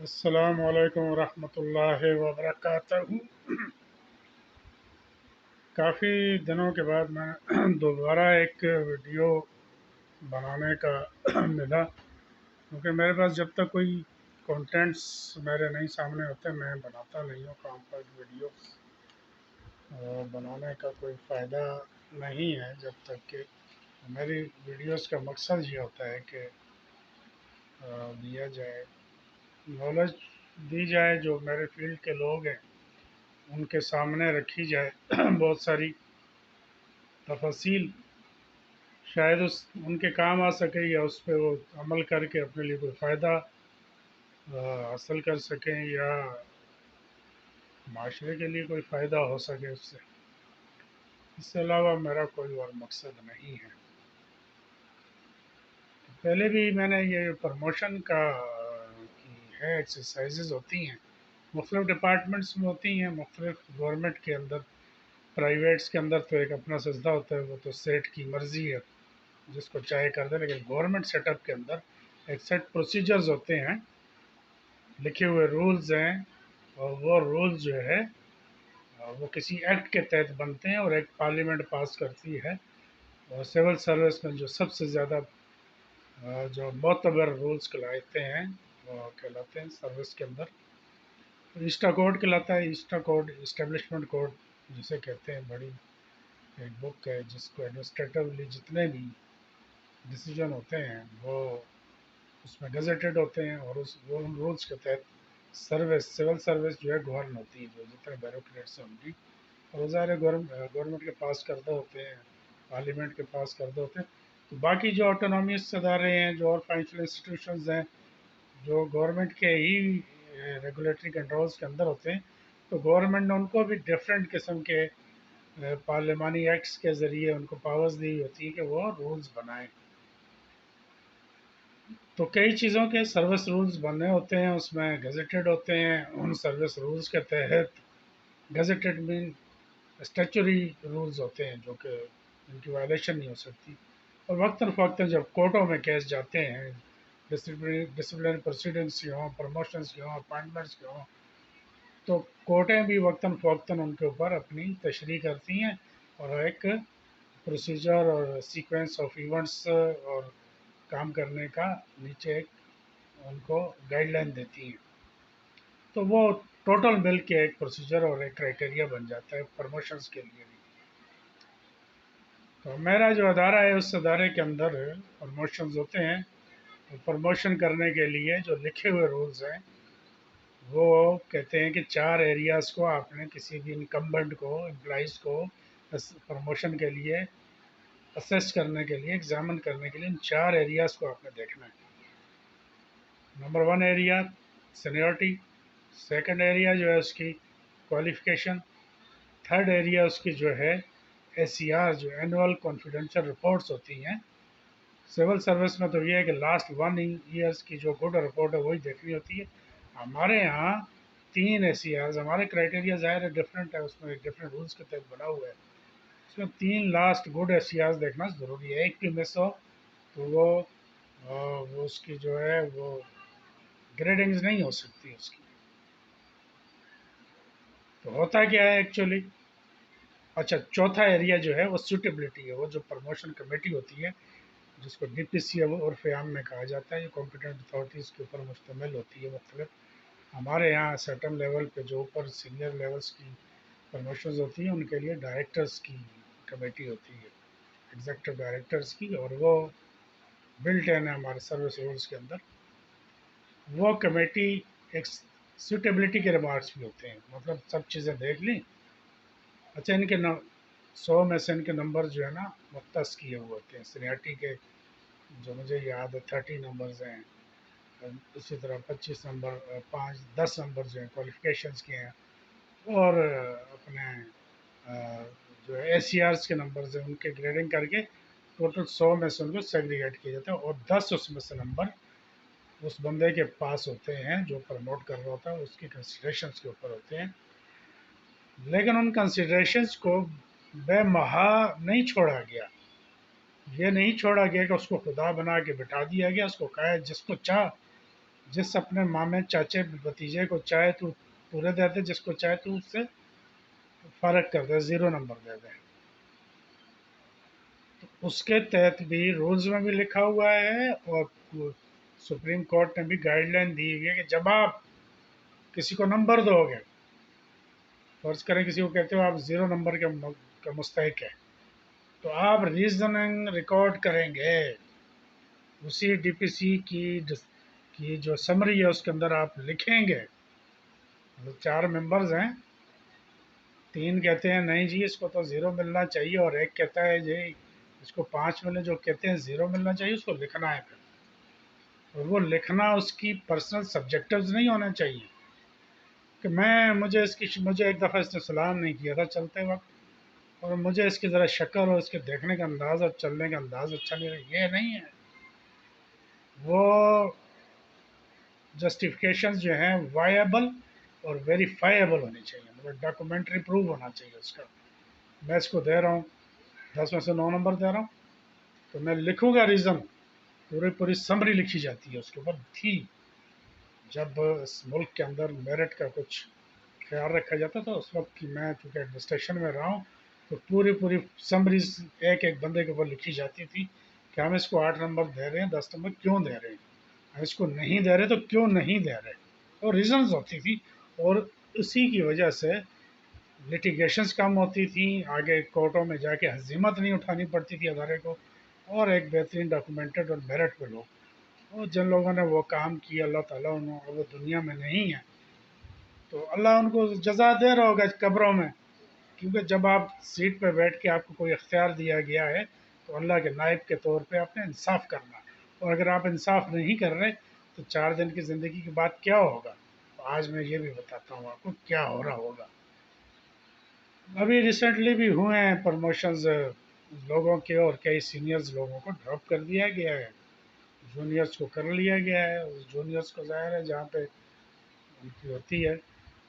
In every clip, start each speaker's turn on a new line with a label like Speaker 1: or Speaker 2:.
Speaker 1: السلام علیکم ورحمۃ اللہ وبرکاتہ۔ کافی دنوں کے بعد میں دوبارہ ایک ویڈیو بنانے کا ملا، کیونکہ میرے پاس جب تک کوئی کنٹینٹس میرے نہیں سامنے ہوتے میں بناتا نہیں ہوں کمپیکٹ ویڈیو، اور بنانے کا کوئی فائدہ نہیں ہے جب تک کہ میری ویڈیوز کا مقصد یہ ہوتا ہے کہ دیا جائے نالج، دی جائے، جو میرے فیلڈ کے لوگ ہیں ان کے سامنے رکھی جائے بہت ساری تفاصیل، شاید ان کے کام آ سکے یا اس پہ وہ عمل کر کے اپنے لیے کوئی فائدہ حاصل کر سکیں، یا معاشرے کے لیے کوئی فائدہ ہو سکے اس سے علاوہ میرا کوئی اور مقصد نہیں ہے۔ پہلے بھی میں نے یہ پروموشن کا کی ہے، ایکسرسائزز ہوتی ہیں مختلف ڈپارٹمنٹس میں، ہوتی ہیں مختلف گورنمنٹ کے اندر، پرائیویٹس کے اندر تو ایک اپنا سجدہ ہوتا ہے، وہ تو سیٹ کی مرضی ہے جس کو چاہے کر دے، لیکن گورنمنٹ سیٹ اپ کے اندر ایک سیٹ پروسیجرز ہوتے ہیں، لکھے ہوئے رولز ہیں، اور وہ رولز جو ہے وہ کسی ایکٹ کے تحت بنتے ہیں، اور ایک پارلیمنٹ پاس کرتی ہے، اور سول سروس میں جو سب سے زیادہ جو معتبر رولز کہلاتے ہیں وہ کہلاتے ہیں سروس کے اندر ایسٹا کوڈ کہلاتا ہے۔ ایسٹا کوڈ، اسٹیبلشمنٹ کوڈ جسے کہتے ہیں، بڑی ایک بک ہے جس کو ایڈمنسٹریٹولی جتنے بھی ڈیسیجن ہوتے ہیں وہ اس میں گزیٹڈ ہوتے ہیں، اور ان رولز کے تحت سول سروس جو ہے گورن ہوتی ہے، جو جتنے بیوروکریٹس ہیں ان کی، اور وہ ظاہر گورنمنٹ کے پاس کردہ ہوتے ہیں، پارلیمنٹ کے پاس کردہ ہوتے ہیں۔ تو باقی جو آٹونومیس ادارے ہیں، جو اور فائنینشیل انسٹیٹیوشنز ہیں جو گورنمنٹ کے ہی ریگولیٹری کنٹرولز کے اندر ہوتے ہیں، تو گورنمنٹ نے ان کو بھی ڈفرینٹ قسم کے پارلیمانی ایکٹس کے ذریعے ان کو پاورز دی ہوتی ہے کہ وہ رولز بنائیں۔ تو کئی چیزوں کے سروس رولز بننے ہوتے ہیں، اس میں گزیٹڈ ہوتے ہیں، ان سروس رولز کے تحت گزیٹڈ مین اسٹیچوری رولز ہوتے ہیں جو کہ ان کی وائلیشن نہیں ہو سکتی، اور وقتاً فوقتاً جب کورٹوں میں کیس جاتے ہیں، ڈسپلنری پروسیڈنگس کی ہوں، پروموشنس کی ہوں، اپائنٹمنٹس کی ہوں، تو کورٹیں بھی وقتاً فوقتاً ان کے اوپر اپنی تشریح کرتی ہیں، اور ایک پروسیجر اور سیکوینس آف ایونٹس اور کام کرنے کا نیچے ایک ان کو گائیڈ لائن دیتی ہیں، تو وہ ٹوٹل مل کے ایک پروسیجر اور ایک کرائٹیریا بن جاتا ہے پروموشنز کے لیے بھی۔ تو میرا جو ادارہ ہے اس ادارے کے اندر پروموشنز ہوتے ہیں، پروموشن کرنے کے لیے جو لکھے ہوئے رولز ہیں وہ کہتے ہیں کہ 4 ایریاز کو آپ نے کسی بھی انکمبنٹ کو، امپلائیز کو پروموشن کے لیے اسیس کرنے کے لیے، ایگزامن کرنے کے لیے ان 4 ایریاز کو آپ نے دیکھنا ہے۔ Number 1 area seniority, second area جو ہے اس کی کوالیفیکیشن، تھرڈ ایریا اس کی جو ہے SCR جو اینول کانفیڈینشیل رپورٹس ہوتی ہیں۔ سول سروس میں تو یہ ہے کہ لاسٹ 1 ایئرس کی جو گڈ رپورٹ ہے وہی دیکھنی ہوتی ہے۔ ہمارے یہاں 3 SCRs، ہمارے کرائٹیریا ظاہر ہے ڈفرینٹ ہے، اس میں ڈفرینٹ رولس کے تحت بنا ہوا ہے، اس میں 3 لاسٹ گڈ SCRs دیکھنا ضروری ہے۔ ایک بھی مس ہو تو وہ اس کی جو ہے وہ گریڈنگز نہیں ہو سکتی اس کی۔ تو ہوتا کیا ہے ایکچولی، اچھا چوتھا ایریا جو ہے وہ سوٹیبلٹی ہے، وہ جو پروموشن کمیٹی ہوتی ہے جس کو DPC عرف عام میں کہا جاتا ہے، یہ کمپیٹنٹ اتھارٹیز کے اوپر مشتمل ہوتی ہے مختلف۔ ہمارے یہاں سرٹن لیول پہ جو اوپر سینئر لیولز کی پروموشنز ہوتی ہیں ان کے لیے ڈائریکٹرز کی کمیٹی ہوتی ہے، ایگزیکٹو ڈائریکٹرز کی، اور وہ بلٹ ان ہے ہمارے سروس رولز کے اندر۔ وہ کمیٹی ایک سوٹیبلٹی کے ریمارکس بھی ہوتے ہیں، مطلب سب چیزیں دیکھ لیں، اچھا ان کے 100 میں سے ان کے نمبر جو ہے نا مختص کیے ہوئے ہوتے ہیں، سینئرٹی کے جو مجھے یاد ہے 30 نمبرز ہیں، اسی طرح 25 نمبر، 10 نمبر جو ہیں کوالیفیکیشنز کے ہیں، اور اپنے جو SCRs کے نمبرز ہیں ان کے گریڈنگ کر کے ٹوٹل 100 میں سے ان کو سیگریگیٹ کیا جاتا ہے، اور 10 اس میں سے نمبر اس بندے کے پاس ہوتے ہیں جو پروموٹ کر رہا ہوتا ہے، اس کی کنسیڈریشنز کے اوپر ہوتے ہیں، لیکن ان کنسیڈریشنز کو بے محا نہیں چھوڑا گیا، یہ نہیں چھوڑا گیا کہ اس کو خدا بنا کے بٹھا دیا گیا، اس کو کہا جس کو چاہ جس اپنے مامے چاچے بھتیجے کو چاہے تو پورے دے دے، جس کو چاہے تو اس سے فارغ کر دے، 0 نمبر دے دے۔ تو اس کے تحت بھی رولز میں بھی لکھا ہوا ہے، اور سپریم کورٹ نے بھی گائیڈ لائن دی ہوئی ہے کہ جب آپ کسی کو نمبر دو گے، فرض کریں کسی کو کہتے ہو آپ 0 نمبر کا مستحق ہے، تو آپ ریزننگ ریکارڈ کریں گے، اسی ڈی پی سی کی جو سمری ہے اس کے اندر آپ لکھیں گے۔ 4 ممبرز ہیں، 3 کہتے ہیں نہیں جی اس کو تو 0 ملنا چاہیے، اور ایک کہتا ہے جی اس کو 5 ملے، جو کہتے ہیں 0 ملنا چاہیے اس کو لکھنا ہے پھر، اور وہ لکھنا اس کی پرسنل سبجیکٹیوز نہیں ہونا چاہیے کہ مجھے ایک دفعہ اس نے سلام نہیں کیا تھا چلتے وقت، اور مجھے اس کی ذرا شکل اور اس کے دیکھنے کا انداز اور چلنے کا انداز اچھا نہیں لگا، یہ نہیں ہے۔ وہ جسٹیفیکیشنز جو ہیں وائبل اور ویریفائیبل ہونی چاہیے، مطلب ڈاکومنٹری پروف ہونا چاہیے اس کا۔ میں اس کو دے رہا ہوں 10 میں سے 9 نمبر دے رہا ہوں، تو میں لکھوں گا ریزن، پوری سمری لکھی جاتی ہے اس کے اوپر تھی۔ جب اس ملک کے اندر میرٹ کا کچھ خیال رکھا جاتا تھا اس وقت کی، میں چونکہ ایڈمنسٹریشن میں رہا ہوں، تو پوری سمریز ایک ایک بندے کے اوپر لکھی جاتی تھی کہ ہم اس کو 8 نمبر دے رہے ہیں، 10 نمبر کیوں دے رہے ہیں، ہم اس کو نہیں دے رہے تو کیوں نہیں دے رہے، اور ریزنز ہوتی تھی، اور اسی کی وجہ سے لٹیگیشنز کم ہوتی تھیں، آگے کورٹوں میں جا کے ہزیمت نہیں اٹھانی پڑتی تھی ادارے کو، اور ایک بہترین ڈاکومنٹڈ اور میرٹ پہ لوگ، اور جن لوگوں نے وہ کام کیا اللہ تعالیٰ وہ دنیا میں نہیں ہے، تو اللہ ان کو جزا دے رہا ہوگا قبروں میں، کیونکہ جب آپ سیٹ پہ بیٹھ کے آپ کو کوئی اختیار دیا گیا ہے تو اللہ کے نائب کے طور پہ آپ نے انصاف کرنا ہے، اور اگر آپ انصاف نہیں کر رہے تو 4 دن کی زندگی کے بعد کیا ہوگا، تو آج میں یہ بھی بتاتا ہوں آپ کو کیا ہو رہا ہوگا۔ ابھی ریسنٹلی بھی ہوئے ہیں پروموشنز لوگوں کے، اور کئی سینئرز لوگوں کو ڈراپ کر دیا گیا ہے، جونیئرس کو کر لیا گیا ہے، اس جونیئرس کو ظاہر ہے جہاں پہ ان کی ہوتی ہے۔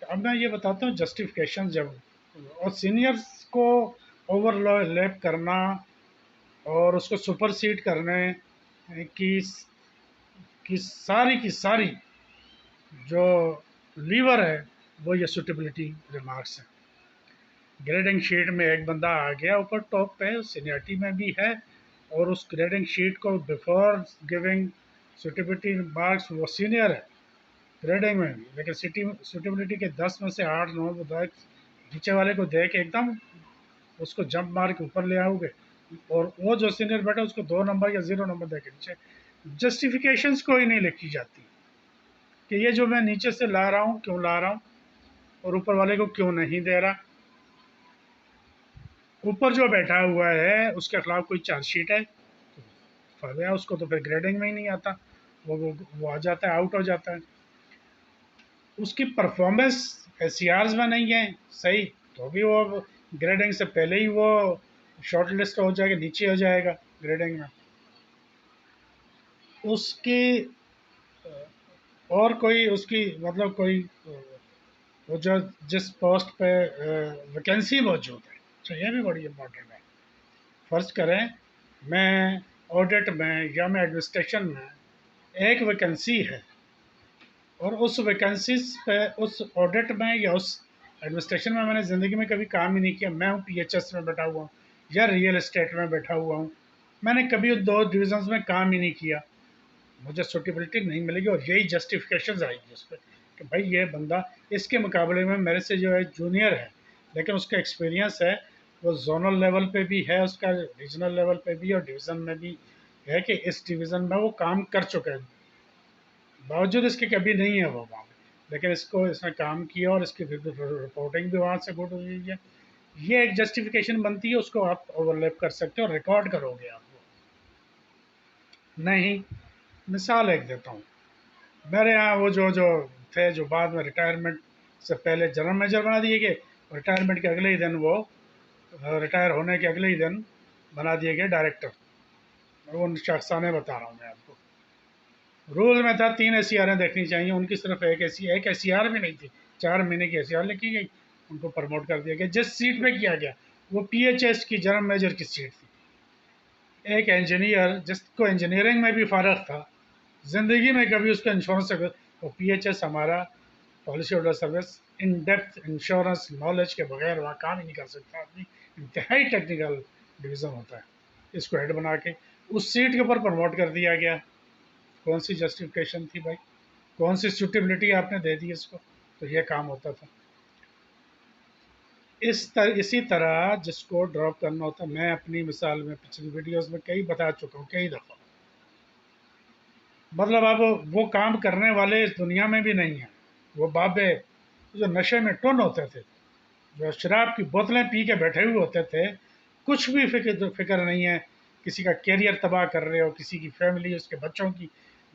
Speaker 1: اب میں یہ بتاتا ہوں جسٹیفیکیشن، جب اور سینئرس کو اوور لیپ کرنا اور اس کو سپر سیڈ کرنے کی کی ساری جو لیور ہے وہ یہ سوٹیبلٹی ریمارکس ہیں۔ گریڈنگ شیٹ میں ایک بندہ آ گیا اوپر ٹاپ پہ، سینئرٹی میں بھی ہے، اور اس گریڈنگ شیٹ کو بیفور گیونگ سوٹیبلٹی مارکس وہ سینئر ہے گریڈنگ میں بھی، لیکن سوٹیبلٹی کے 10 میں سے 8 9 نیچے والے کو دے کے ایک دم اس کو جمپ مار کے اوپر لے آؤ گے، اور وہ جو سینئر بیٹھا اس کو 2 نمبر یا 0 نمبر دے کے نیچے، جسٹیفیکیشنز کوئی نہیں لکھی جاتی کہ یہ جو میں نیچے سے لا رہا ہوں کیوں لا رہا ہوں، اور اوپر والے کو کیوں نہیں دے رہا۔ اوپر جو بیٹھا ہوا ہے اس کے خلاف کوئی چارج شیٹ ہے، فضا اس کو تو پھر گریڈنگ میں ہی نہیں آتا، وہ آ جاتا ہے، آؤٹ ہو جاتا ہے۔ اس کی پرفارمنس ایس سی آرز میں نہیں ہے صحیح، تو بھی وہ گریڈنگ سے پہلے ہی وہ شارٹ لسٹ ہو جائے گا، نیچے ہو جائے گا گریڈنگ میں۔ اس کی اور کوئی اس کی مطلب کوئی وہ جو جس پوسٹ پہ ویکینسی موجود ہے، تو یہ بھی بڑی امپورٹنٹ ہے۔ فرض کریں میں آڈٹ میں یا میں ایڈمنسٹریشن میں ایک ویکینسی ہے، اور اس ویکینسیز پہ اس آڈٹ میں یا اس ایڈمنسٹریشن میں نے زندگی میں کبھی کام ہی نہیں کیا، میں ہوں پی ایچ ایس میں بیٹھا ہوا ہوں یا ریئل اسٹیٹ میں بیٹھا ہوا ہوں، میں نے کبھی 2 ڈویژنز میں کام ہی نہیں کیا، مجھے سوٹیبلٹی نہیں ملے گی، اور یہی جسٹیفیکیشنز آئے گی اس پہ کہ بھائی یہ بندہ اس کے مقابلے میں میرے سے جو ہے جونیئر ہے، لیکن اس کا ایکسپیرینس ہے، وہ زونل لیول پہ بھی ہے، اس کا ریجنل لیول پہ بھی، اور ڈویژن میں بھی ہے کہ اس ڈویژن میں وہ کام کر چکے ہیں، باوجود اس کے کبھی نہیں ہے وہ وہاں پہ، لیکن اس نے کام کیا اور اس کی رپورٹنگ بھی وہاں سے گڈ ہوئی ہے، یہ ایک جسٹیفیکیشن بنتی ہے، اس کو آپ اوور لیپ کر سکتے ہو اور ریکارڈ کرو گے آپ وہ نہیں۔ مثال ایک دیتا ہوں، میرے یہاں وہ جو تھے جو بعد میں ریٹائرمنٹ سے پہلے جنرل میجر بنا دیے گئے، ریٹائرمنٹ کے اگلے ہی دن وہ ریٹائر ہونے کے اگلے ہی دن بنا دیے گئے ڈائریکٹر، وہ شخصانے بتا رہا ہوں میں آپ کو۔ رول میں تھا 3 ACRیں دیکھنی چاہیے، ان کی صرف ایک ACR بھی نہیں تھی، 4 مہینے کی ACR لکھی گئی، ان کو پروموٹ کر دیا گیا، جس سیٹ پہ کیا گیا وہ پی ایچ ایس کی جنرل میجر کی سیٹ تھی۔ ایک انجینئر جس کو انجینئرنگ میں بھی فارغ تھا، زندگی میں کبھی اس کا انشورنس اور پی ایچ ایس ہمارا policy holder service in depth insurance knowledge کے بغیر وہاں کام ہی نہیں کر سکتا آدمی. انتہائی ٹیکنیکل ڈویژن ہوتا ہے. اس کو ہیڈ بنا کے اس سیٹ کے اوپر پروموٹ کر دیا گیا. کون سی جسٹیفکیشن تھی بھائی؟ کون سی سوٹیبلٹی آپ نے دے دی اس کو؟ تو یہ کام ہوتا تھا. اسی طرح جس کو ڈراپ کرنا ہوتا، میں اپنی مثال میں پچھلی ویڈیوز میں کئی بتا چکا ہوں کئی دفعہ. مطلب اب وہ کام کرنے والے اس دنیا میں بھی نہیں ہیں. وہ بابے جو نشے میں ٹن ہوتے تھے، جو شراب کی بوتلیں پی کے بیٹھے ہوئے ہوتے تھے، کچھ بھی فکر نہیں ہے. کسی کا کیریئر تباہ کر رہے ہو، کسی کی فیملی اس کے بچوں کی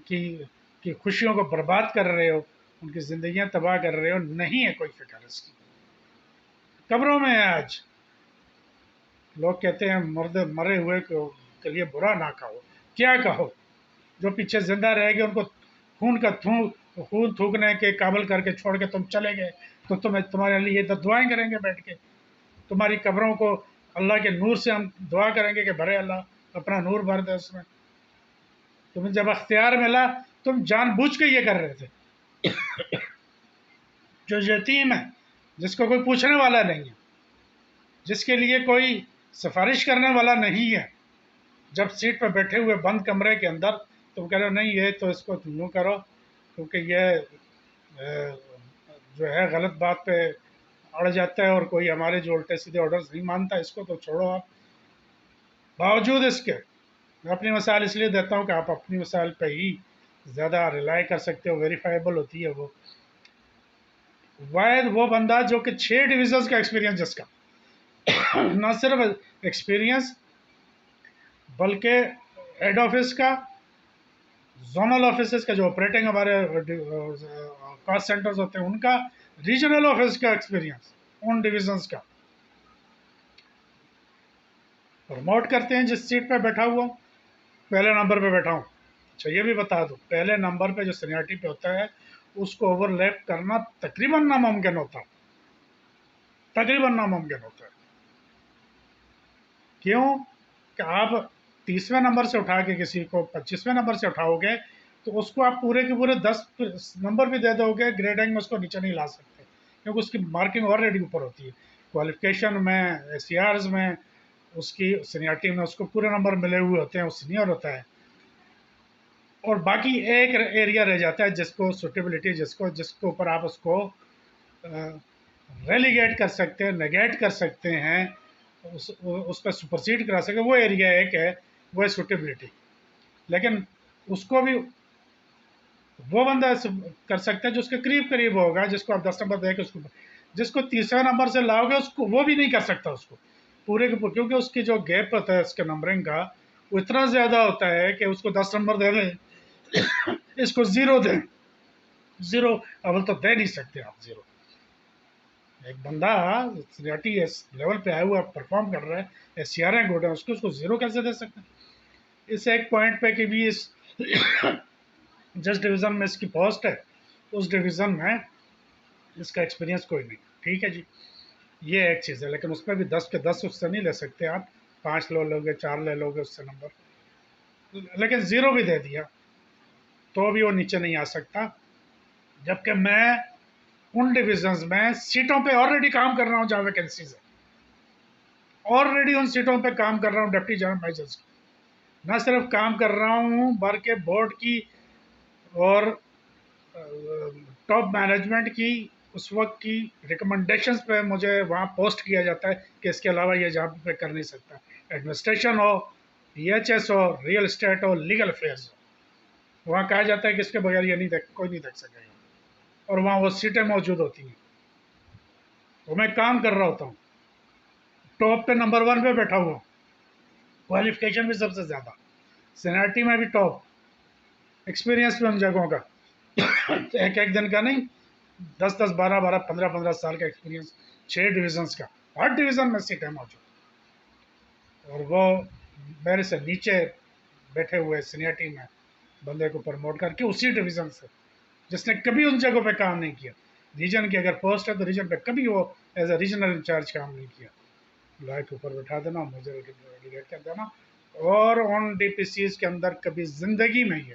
Speaker 1: کی خوشیوں کو برباد کر رہے ہو، ان کی زندگیاں تباہ کر رہے ہو، نہیں ہے کوئی فکر اس کی. قبروں میں ہے آج. لوگ کہتے ہیں مرے ہوئے کے لیے برا نہ کہو. کیا کہو؟ جو پیچھے زندہ رہ گئے ان کو خون تھوکنے کے قابل کر کے چھوڑ کے تم چلے گئے، تو تمہارے لیے تو دعائیں کریں گے بیٹھ کے. تمہاری قبروں کو اللہ کے نور سے ہم دعا کریں گے کہ بھرے اللہ اپنا نور بھر دے اس میں. تمہیں جب اختیار ملا تم جان بوجھ کے یہ کر رہے تھے. جو یتیم ہے، جس کو کوئی پوچھنے والا نہیں ہے، جس کے لیے کوئی سفارش کرنے والا نہیں ہے، جب سیٹ پہ بیٹھے ہوئے بند کمرے کے اندر تم کہہ رہے ہو نہیں یہ تو اس کو تم یوں کرو کیونکہ یہ جو ہے غلط بات پہ اڑ جاتا ہے اور کوئی ہمارے جو الٹے سیدھے آرڈرز نہیں مانتا، اس کو تو چھوڑو آپ. باوجود اس کے میں اپنی مثال اس لیے دیتا ہوں کہ آپ اپنی مثال پہ ہی زیادہ ریلائی کر سکتے ہو، ویریفائیبل ہوتی ہے. وہ واحد وہ بندہ جو کہ 6 ڈویژنز کا ایکسپیرینس، جس کا نہ صرف ایکسپیرینس بلکہ ہیڈ آفس کا، زونل آفیسز کا، جو آپریٹنگ ہمارے کاسٹ سینٹرز ہوتے ہیں ان کا، ریجنل آفس کا ایکسپیرینس ان ڈویژنز کا. پروموٹ کرتے ہیں جس سیٹ پہ بیٹھا ہوا ہوں، پہلے نمبر پہ بیٹھا ہوں. اچھا یہ بھی بتا دو، پہلے نمبر پہ جو سینیئرٹی پہ ہوتا ہے اس کو اوور لیپ کرنا تقریباً ناممکن ہوتا ہے. تقریباً ناممکن ہوتا ہے. کیوں کہ آپ 30ویں نمبر سے اٹھا کے کسی کو 25ویں نمبر سے اٹھاؤ گے تو اس کو آپ پورے کے پورے 10 نمبر بھی دے دو گے، گریڈنگ میں اس کو نیچے نہیں لا سکتے کیونکہ اس کی مارکنگ آلریڈی اوپر ہوتی ہے. کوالیفیکیشن میں، ایس سی آرز میں، اس کی سینیئرٹی میں اس کو پورے نمبر ملے ہوئے ہوتے ہیں، وہ سینئر ہوتا ہے. اور باقی ایک ایریا رہ جاتا ہے جس کو سوٹیبلٹی، جس کے اوپر آپ اس کو ریلیگیٹ کر سکتے ہیں، نیگیٹ کر سکتے ہیں، اس پہ سپرسیڈ کرا سکتے. وہ ایریا ایک ہے، وہ ہے سوٹیبلٹی. لیکن اس کو بھی وہ بندہ کر سکتا ہے جو اس کے قریب قریب ہوگا، جس کو آپ 10 نمبر دے کے اس کو، جس کو 30ویں نمبر سے لاؤ گے اس کو وہ بھی نہیں کر سکتا اس کو پورے کے پورے، کیونکہ اس کی جو گیپ ہوتا ہے اس کے نمبرنگ کا وہ اتنا زیادہ ہوتا ہے کہ اس کو 10 نمبر دے دیں، اس کو 0 دیں. 0 اول تو دے نہیں سکتے آپ 0. ایک بندہ سینیئرٹی لیول پہ آیا ہوا پرفارم کر رہا ہے، ایس سی آر ہیں گڈ ہیں، اس کو 0 کیسے دے سکتے ہیں؟ اس ایک پوائنٹ پہ کہ بھی اس جس ڈویژن میں اس کی پوسٹ ہے اس ڈویژن میں اس کا ایکسپیرینس کوئی نہیں. ٹھیک ہے جی، یہ ایک چیز ہے. لیکن اس میں بھی 10 کے 10 اس سے نہیں لے سکتے آپ. 5 لو گے، 4 لے لو گے اس سے نمبر. لیکن 0 بھی دے دیا تو بھی وہ نیچے نہیں آ سکتا. جبکہ میں ان ڈویژنز میں سیٹوں پہ آلریڈی کام کر رہا ہوں جہاں ویکینسیز ہے. آلریڈی ان سیٹوں پہ کام کر رہا ہوں ڈپٹی جنرل مینیجرز کی. نہ صرف کام کر رہا ہوں بلکہ بورڈ کی اور ٹاپ مینجمنٹ کی اس وقت کی ریکمنڈیشنز پہ مجھے وہاں پوسٹ کیا جاتا ہے کہ اس کے علاوہ یہ جہاں پہ کر نہیں سکتا. ایڈمنسٹریشن ہو، پی ایچ ایس ہو، ریئل اسٹیٹ ہو، لیگل افیئرز ہو، وہاں کہا جاتا ہے کہ اس کے بغیر یہ نہیں کوئی نہیں دیکھ سکے گا. اور وہاں وہ سیٹیں موجود ہوتی ہیں. تو میں کام کر رہا ہوتا ہوں، ٹاپ پہ نمبر 1 پہ بیٹھا ہوا ہوں، کوالیفیکیشن بھی سب سے زیادہ، سینیئرٹی میں بھی ٹاپ، ایکسپیرینس بھی ان جگہوں کا ایک ایک دن کا نہیں، 10 10 12 12 15 15 سال کا ایکسپیرینس. 6 ڈویژنس کا، ہر ڈویژن میں سیٹیں موجود. اور وہ میرے سے نیچے بیٹھے ہوئے سینیئرٹی میں بندے کو پروموٹ کر کے اسی ڈویژن سے، جس نے کبھی ان جگہوں پہ کام نہیں کیا. ریجن کی اگر پوسٹ ہے تو ریجن پہ کبھی وہ ایز اے ریجنل انچارج کام نہیں کیا. لائٹ اوپر بٹھا دینا، مجھے ریلیگیٹ کر دینا. اور ان ڈی پی سیز کے اندر کبھی زندگی میں یہ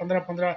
Speaker 1: 15-15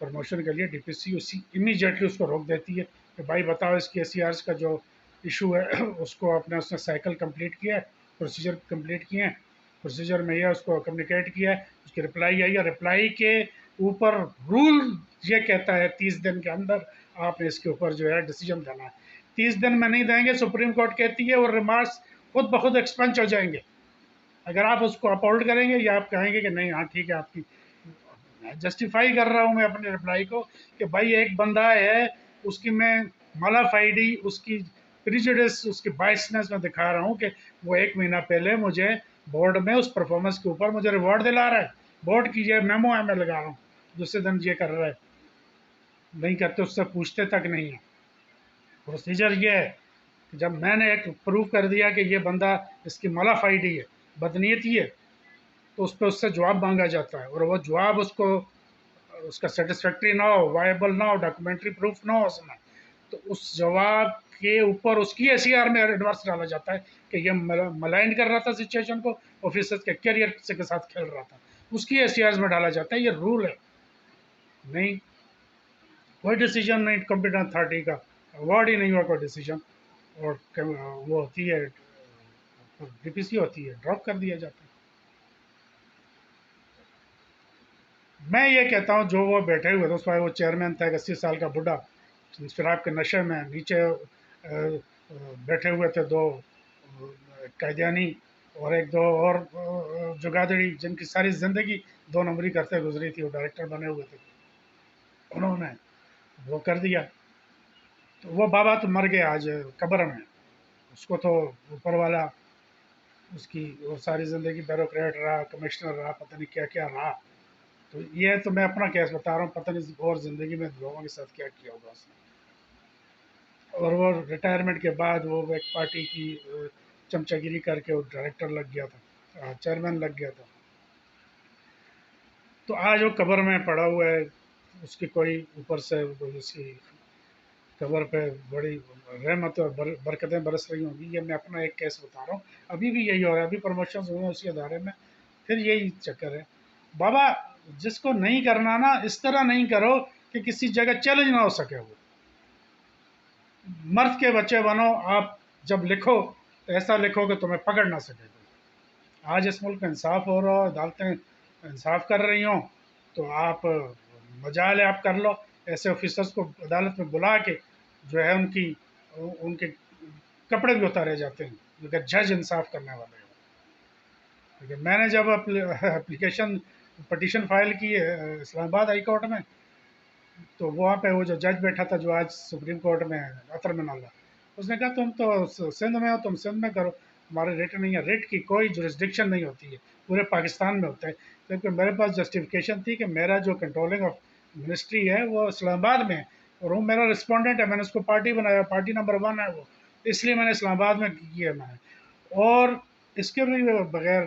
Speaker 1: پروموشن کے لیے ڈی پی سی اسی امیجیٹلی اس کو روک دیتی ہے کہ بھائی بتاؤ اس کی سی آرس کا جو ایشو ہے اس کو اس نے سائیکل کمپلیٹ کیا ہے، پروسیجر کمپلیٹ کیے ہیں، پروسیجر میں یہ اس کو کمیونیکیٹ کیا ہے، اس کی رپلائی آئی ہے، رپلائی کے اوپر رول یہ کہتا ہے 30 دن کے اندر آپ نے اس کے اوپر جو ہے ڈیسیجن دینا ہے. 30 دن میں نہیں دیں گے سپریم کورٹ کہتی ہے اور ریمارکس خود بخود ایکسپنج ہو جائیں گے. اگر آپ اس کو اپہولڈ کریں گے یا آپ کہیں گے کہ نہیں ہاں ٹھیک ہے آپ کی جسٹیفائی کر رہا ہوں میں اپنے رپلائی کو کہ بھائی ایک بندہ ہے اس کی میں مالافائڈی اس کی پریجوڈس اس کی بائسنس میں دکھا رہا ہوں کہ وہ 1 مہینہ پہلے مجھے بورڈ میں اس پرفارمنس کے اوپر مجھے ریوارڈ دلا رہا ہے، بورڈ کی یہ میمو ہے میں لگا رہا ہوں، دوسرے دن یہ کر رہا ہے، نہیں کرتے اس سے پوچھتے تک نہیں ہے. پروسیجر یہ ہے کہ جب میں نے ایک پروف کر دیا کہ یہ بندہ اس کی مالافائڈی ہے، بدنیتی ہے، تو اس پہ اس سے جواب مانگا جاتا ہے اور وہ جواب اس کو اس کا سیٹسفیکٹری نہ ہو، وائبل نہ ہو، ڈاکومنٹری پروف نہ ہو اس میں، تو اس جواب کے اوپر اس کی ایس سی آر میں ایڈوانس ڈالا جاتا ہے کہ یہ ملائن کر رہا تھا سچویشن کو، آفیسر کے کیریئر کے ساتھ کھیل رہا تھا، اس کی ایس سی آر میں ڈالا جاتا ہے. یہ رول ہے. نہیں کوئی ڈیسیجن نہیں کمپیٹنٹ اتھارٹی کا، اوارڈ ہی نہیں ہوا کوئی ڈیسیجن، اور وہ ہوتی ہے ڈی پی سی ہوتی ہے ڈراپ کر دیا جاتا ہے. میں یہ کہتا ہوں جو وہ بیٹھے ہوئے تھے اس پر وہ چیئرمین تھا ایک 80 سال کا بڈھا شراب کے نشے میں، نیچے بیٹھے ہوئے تھے دو قیدیانی اور ایک دو اور جگادڑی جن کی ساری زندگی 2 نمبری کرتے گزری تھی، وہ ڈائریکٹر بنے ہوئے تھے، انہوں نے وہ کر دیا. تو وہ بابا تو مر گیا آج قبر میں، اس کو تو اوپر والا اس کی وہ ساری زندگی بیوروکریٹ رہا، کمشنر رہا، پتہ نہیں کیا کیا رہا. تو یہ تو میں اپنا کیس بتا رہا ہوں، پتہ نہیں اور زندگی میں لوگوں کے ساتھ کیا کیا ہوگا اس نے. اور وہ ریٹائرمنٹ کے بعد وہ ایک پارٹی کی چمچہ گیری کر کے وہ ڈائریکٹر لگ گیا تھا، چیئرمین لگ گیا تھا. تو آج وہ قبر میں پڑا ہوا ہے، اس کی کوئی اوپر سے اس کی قبر پہ بڑی رحمت اور برکتیں برس رہی ہوں گی. یہ میں اپنا ایک کیس بتا رہا ہوں، ابھی بھی یہی ہو رہا ہے، ابھی پروموشنز ہوئے ہیں اسی ادارے میں، پھر یہی چکر ہے. بابا جس کو نہیں کرنا نا اس طرح نہیں کرو کہ کسی جگہ چیلنج نہ ہو سکے. وہ مرد کے بچے بنو، آپ جب لکھو تو ایسا لکھو کہ تمہیں پکڑ نہ سکے کوئی. آج اس ملک میں انصاف ہو رہا ہو، عدالتیں انصاف کر رہی ہوں، تو آپ مجال ہے آپ کر لو. ایسے آفیسرس کو عدالت میں بلا کے جو ہے ان کے کپڑے بھی اتارے جاتے ہیں کیونکہ جج انصاف کرنے والے ہیں. لیکن میں نے جب اپلیکیشن پٹیشن فائل کی ہے اسلام آباد ہائی کورٹ میں، تو وہاں پہ وہ جو جج بیٹھا تھا جو آج سپریم کورٹ میں ہے اطہر من اللہ، اس نے کہا تم تو سندھ میں ہو، تم سندھ میں کرو، ہمارے ریٹ نہیں ہے. ریٹ کی کوئی جورسڈکشن نہیں ہوتی ہے، پورے پاکستان میں ہوتا ہے. کیونکہ میرے پاس جسٹیفیکیشن تھی کہ میرا جو کنٹرولنگ آف منسٹری ہے وہ اسلام آباد میں ہے اور وہ میرا رسپونڈنٹ ہے، میں نے اس کو پارٹی بنایا، پارٹی نمبر 1 ہے وہ، اس لیے میں نے اسلام آباد میں کیا. میں نے اور اس کے بھی بغیر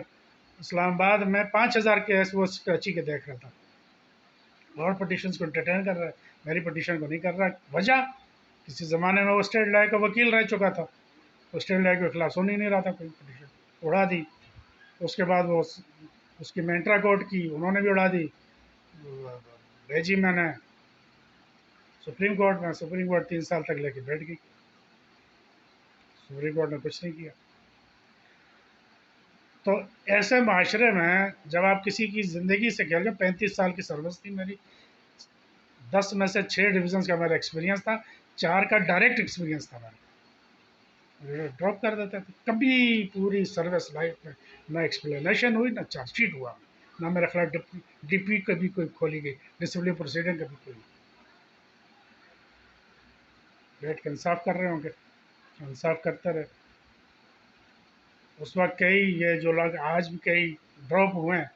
Speaker 1: اسلام آباد میں 5,000 کیس وہ کراچی کے دیکھ رہا تھا، اور پٹیشنز کو انٹرٹین کر رہا ہے، میری پٹیشن کو نہیں کر رہا. وجہ کسی زمانے میں وہ اسٹیٹ لاء کا وکیل رہ چکا تھا، وہ اسٹیٹ لاء کے خلاف سن ہی نہیں رہا تھا کوئی پٹیشن، اڑا دی. اس کے بعد وہ اس کی میں انٹرا کورٹ کی، انہوں نے بھی اڑا دی، بھیجی میں نے سپریم کورٹ میں، سپریم کورٹ 3 سال تک لے کے بیٹھ گئی، سپریم کورٹ نے کچھ نہیں کیا. تو ایسے معاشرے میں جب آپ کسی کی زندگی سے کھیل جو 35 سال کی سروس تھی میری، 10 میں سے 6 ڈویژنس کا میرا ایکسپیرینس تھا، 4 کا ڈائریکٹ ایکسپیرینس تھا میرا، ڈراپ کر دیتے تھے. کبھی پوری سروس لائف میں نہ ایکسپلینیشن ہوئی، نہ چارج شیٹ ہوا، نہ میرے خلاف ڈی پی کبھی کوئی کھولی گئی، ڈسپلنری پروسیڈنگ کبھی کوئی. بیٹھ کے انصاف کر رہے ہوں گے، انصاف کرتے رہے. اس وقت کئی یہ جو لوگ آج بھی کئی ڈراپ ہوئے ہیں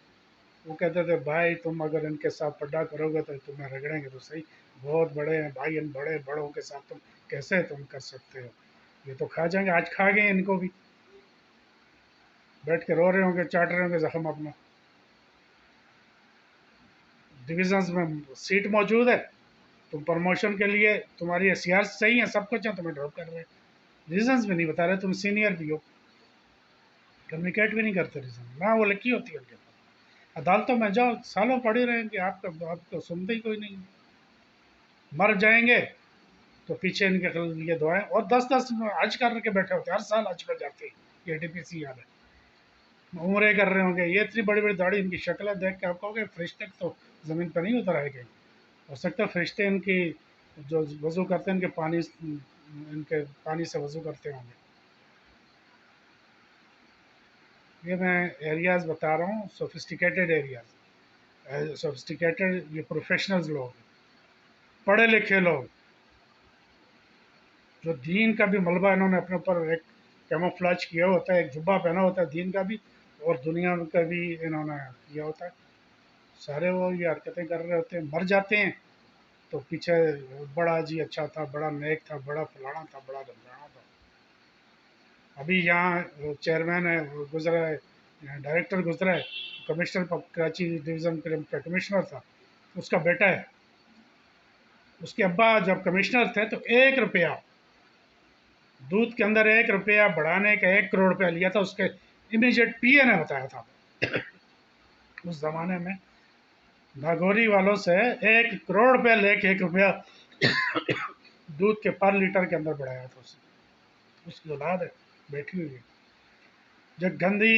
Speaker 1: وہ کہتے تھے بھائی تم اگر ان کے ساتھ پڈا کرو گے تو تمہیں رگڑیں گے. تو صحیح، بہت بڑے ہیں بھائی، ان بڑے بڑوں کے ساتھ تم کیسے تم کر سکتے ہو؟ یہ تو کھا جائیں گے، آج کھا گئے ان کو بھی، بیٹھ کے رو رہے ہوں گے، چاٹ رہے ہوں گے زخم اپنا. ڈویژنس میں سیٹ موجود ہے، تم پروموشن کے لیے تمہاری SCR صحیح ہیں، سب کچھ ہیں، تمہیں ڈراپ کر رہے ہیں. ریزنس بھی نہیں بتا رہے، تم سینئر بھی ہو، کمیونیکیٹ بھی نہیں کرتے ریزن، نہ وہ لکھی ہوتی ہے ان کے پاس. عدالتوں میں جاؤ، سالوں پڑے رہیں گے، آپ تو سنتے ہی کوئی نہیں. مر جائیں گے تو پیچھے ان کے لیے دعائیں، اور 10 حج کر کے بیٹھے ہوتے ہیں، ہر سال حج پہ جاتے ہیں، یہ ڈی پی سی والے عمرے کر رہے ہوں گے، یہ اتنی بڑی بڑی داڑھی ان کی شکلیں دیکھ کے آپ کہو گے فرشتے تو زمین پہ نہیں اتر آئے گئے، ہو سکتا ہے فرشتے ان کی جو وضو کرتے ہیں ان کے پانی سے وضو کرتے ہوں گے۔ یہ میں ایریاز بتا رہا ہوں، سوفسٹیکیٹڈ ایریاز، سوفسٹیکیٹڈ یہ پروفیشنلز لوگ، پڑھے لکھے لوگ، جو دین کا بھی ملبہ انہوں نے اپنے اوپر ایک کیموفلاج کیا ہوتا ہے، ایک جبہ پہنا ہوتا ہے دین کا بھی اور دنیا کا بھی انہوں نے کیا ہوتا ہے، سارے وہ یہ حرکتیں کر رہے ہوتے ہیں، مر جاتے ہیں تو پیچھے بڑا جی اچھا تھا، بڑا نیک تھا، بڑا فلانا تھا، بڑا دمدانا تھا۔ ابھی یہاں چیئرمین ہے وہ گزرا ہے، ڈائریکٹر گزرا ہے، کمشنر کراچی ڈویژن کا کمشنر تھا، اس کا بیٹا ہے، اس کے ابا جب کمشنر تھے تو 1 روپیہ دودھ کے اندر 1 روپیہ بڑھانے کا 1 کروڑ روپیہ لیا تھا، اس کے امیجیٹ پی اے نے بتایا تھا اس زمانے میں ناگوری والوں سے 1 کروڑ روپیہ لے کے 1 روپیہ دودھ کے پر لیٹر کے اندر بڑھایا تھا اس کی اولاد ہے بیٹھی ہوئی ہے، جو گندی